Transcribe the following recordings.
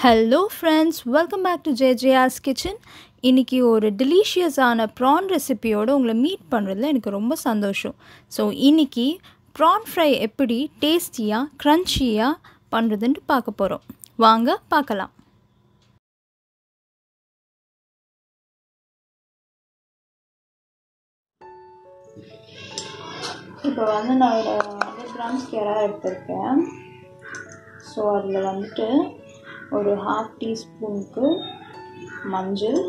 Hello friends, welcome back to JJR's kitchen. இன்னைக்கு ஒரு delicious-ஆன prawn recipe-யோட உங்களை மீட் பண்றதுல எனக்கு ரொம்ப சந்தோஷம். So இன்னைக்கு prawn fry எப்படி டேஸ்டியா, crunchy-யா பண்றதுன்னு பார்க்க போறோம். வாங்க பார்க்கலாம். இப்போ வந்து நான் ஒரு 100 grams கேரா எடுத்துர்க்கேன். So அதில் வந்துட்டு ஒரு 1/2 டீஸ்பூனுக்கு மஞ்சள்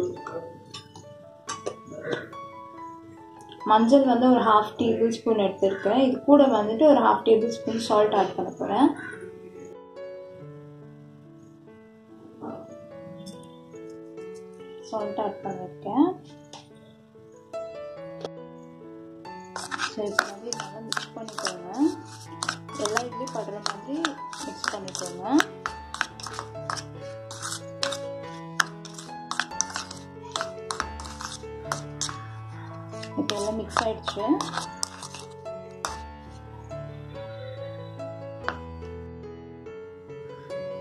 வந்து ஒரு 1/2 டேபிள்ஸ்பூன் எடுத்துருக்கேன். இது கூட வந்துட்டு ஒரு 1/2 டேபிள்ஸ்பூன் சால்ட் ஆட் பண்ண போகிறேன். சால்ட் ஆட் பண்ணியிருக்கேன். ஸோ இப்போ வந்து நல்லா மிக்ஸ் பண்ணிக்கோங்க. எல்லா இதுலேயும் படுற மாதிரி மிக்ஸ் பண்ணிக்கோங்க. இப்போ எல்லாம் மிக்ஸ் ஆயிடுச்சு.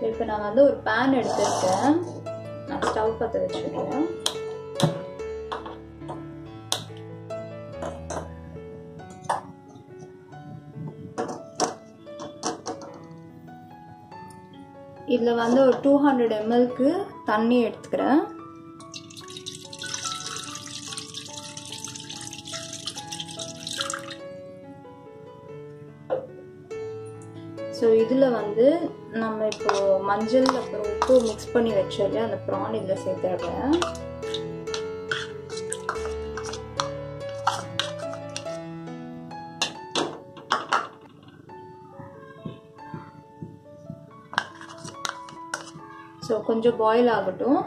இப்போ நான் வந்து ஒரு பேன் எடுத்துருக்கேன். நான் ஸ்டவ் பற்ற வச்சுருக்கேன். இதில் வந்து ஒரு 200 ml தண்ணி எடுத்துக்கிறேன். ஸோ இதில் வந்து நம்ம இப்போ மஞ்சள் அப்புறம் உப்பு மிக்ஸ் பண்ணி வச்சோம் அந்த ப்ரான் இதில் சேர்த்துடுறேன். ஸோ கொஞ்சம் பாயில் ஆகட்டும்.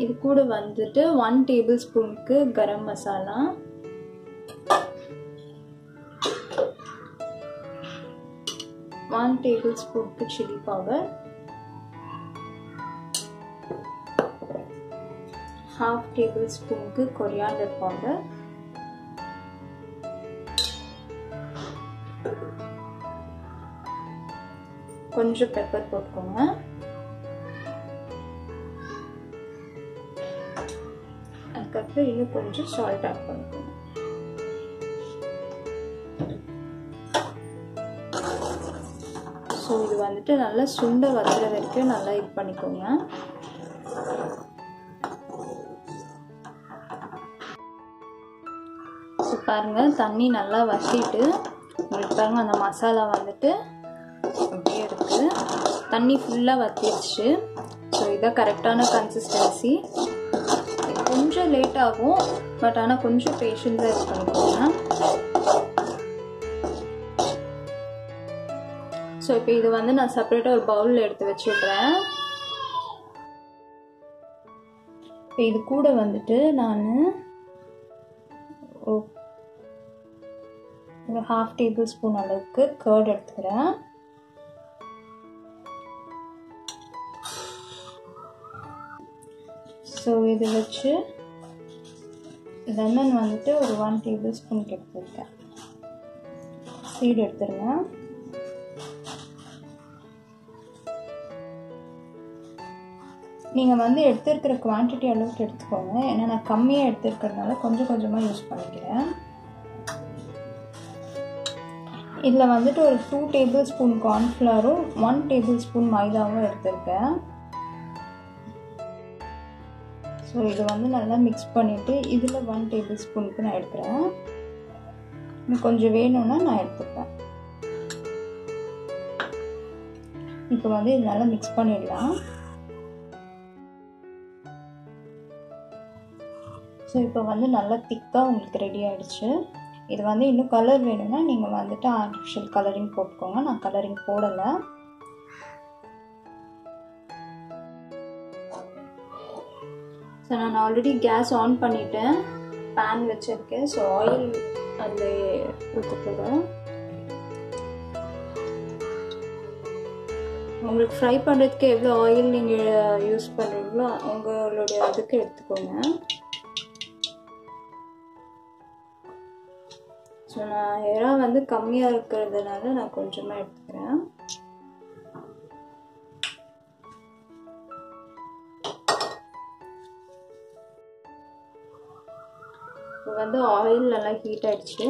இது கூட வந்துட்டு 1 டேபிள்ஸ்பூனுக்கு கரம் மசாலா, 1 டேபிள்ஸ்பூனுக்கு சில்லி பவுடர், 1/2 டேபிள்ஸ்பூனுக்கு கொரியாண்டர் பவுடர், கொஞ்சம் பெப்பர் போட்டுக்கோங்க. அதுக்கப்புறம் இன்னும் கொஞ்சம் சால்ட் ஆட் பண்ணிக்கோங்க. ஸோ இது வந்துட்டு நல்லா சுண்ட வச்சுற வரைக்கும் நல்லா இது பண்ணிக்கோங்க. ஸோ பாருங்கள் தண்ணி நல்லா வற்றிட்டு உங்களுக்கு பாருங்கள் அந்த மசாலா வந்துட்டு அப்படியே இருக்குது. தண்ணி ஃபுல்லாக வற்றிடுச்சு. ஸோ இதான் கரெக்டான கன்சிஸ்டன்சி. கொஞ்சம் லேட் ஆகும், பட் ஆனால் கொஞ்சம் பேஷன்ஸாக இது பண்ணிக்கோங்க. ஸோ இப்போ இது வந்து நான் செப்பரேட்டாக ஒரு பவுலில் எடுத்து வச்சுடுறேன். இப்போ இது கூட வந்துட்டு நான் ஒரு 1/2 டேபிள்ஸ்பூன் அளவுக்கு கர்ட் எடுத்துக்கிறேன். ஸோ இது வச்சு லெமன் வந்துட்டு ஒரு 1 டேபிள்ஸ்பூனுக்கு எடுத்துருக்கேன். சீடு எடுத்துருங்க. நீங்கள் வந்து எடுத்துருக்கிற குவான்டிட்டி அளவுக்கு எடுத்துக்கோங்க. ஏன்னா நான் கம்மியாக எடுத்துருக்கிறதுனால கொஞ்சம் கொஞ்சமாக யூஸ் பண்ணிக்கிறேன். இதில் வந்துட்டு ஒரு 2 டேபிள்ஸ்பூன் கார்ன்ஃப்ளவரும் 1 டேபிள்ஸ்பூன் மைதாவும் எடுத்துருக்கேன். ஸோ இது வந்து நல்லா மிக்ஸ் பண்ணிவிட்டு இதில் 1 டேபிள்ஸ்பூனுக்கு நான் எடுக்கிறேன். இன்னும் கொஞ்சம் வேணும்னா நான் எடுத்துப்பேன். இப்போ வந்து இது நல்லா மிக்ஸ் பண்ணிடலாம். ஸோ இப்போ வந்து நல்லா திக்காக உங்களுக்கு ரெடி ஆகிடுச்சு. இது வந்து இன்னும் கலர் வேணும்னா நீங்கள் வந்துட்டு ஆர்டிஃபிஷியல் கலரிங் போட்டுக்கோங்க. நான் கலரிங் போடலை. ஸோ நான் ஆல்ரெடி கேஸ் ஆன் பண்ணிட்டேன், பேன் வச்சுருக்கேன். ஸோ ஆயில் அதில் ஊற்ற போகிறேன். உங்களுக்கு ஃப்ரை பண்ணுறதுக்கு எவ்வளோ ஆயில் நீங்கள் யூஸ் பண்ணுறீங்களோ உங்களுடைய அதுக்கு எடுத்துக்கோங்க. ஸோ நான் எறா வந்து கம்மியாக இருக்கிறதுனால நான் கொஞ்சமாக எடுத்துக்கிறேன். இப்போ வந்து ஆயில் நல்லா ஹீட் ஆகிடுச்சு,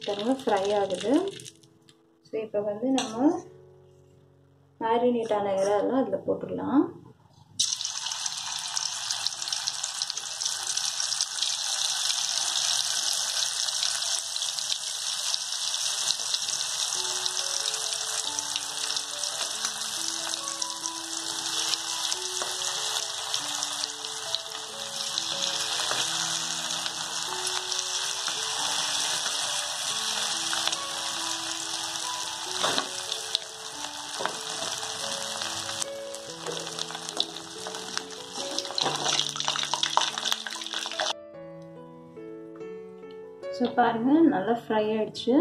பாருங்க ஃப்ரை ஆகுது. ஸோ இப்போ வந்து நம்ம மேரினேட் ஆன எறாலாம் அதில் போட்டுடலாம். ஸோ பாருங்கள் நல்லா ஃப்ரை ஆகிடுச்சு.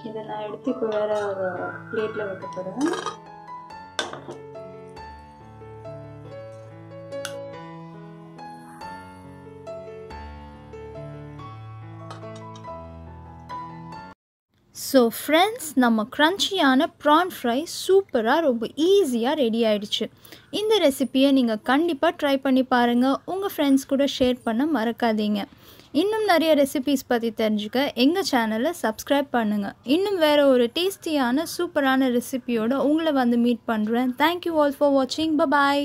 இதை நான் எடுத்து இப்போ வேறு ஒரு பிளேட்டில் வைக்க போகிறேன். ஸோ ஃப்ரெண்ட்ஸ், நம்ம க்ரன்ச்சியான ப்ரான் ஃப்ரை சூப்பராக ரொம்ப ஈஸியாக ரெடி ஆகிடுச்சு. இந்த ரெசிப்பியை நீங்கள் கண்டிப்பாக ட்ரை பண்ணி பாருங்கள். உங்கள் ஃப்ரெண்ட்ஸ் கூட ஷேர் பண்ண மறக்காதீங்க. இன்னும் நிறைய ரெசிபீஸ் பற்றி தெரிஞ்சுக்க எங்கள் சேனலை சப்ஸ்கிரைப் பண்ணுங்கள். இன்னும் வேறு ஒரு டேஸ்டியான சூப்பரான ரெசிபியோடு உங்களை வந்து மீட் பண்ணுறேன். தேங்க்யூ ஆல் ஃபார் வாட்சிங். பபாய்.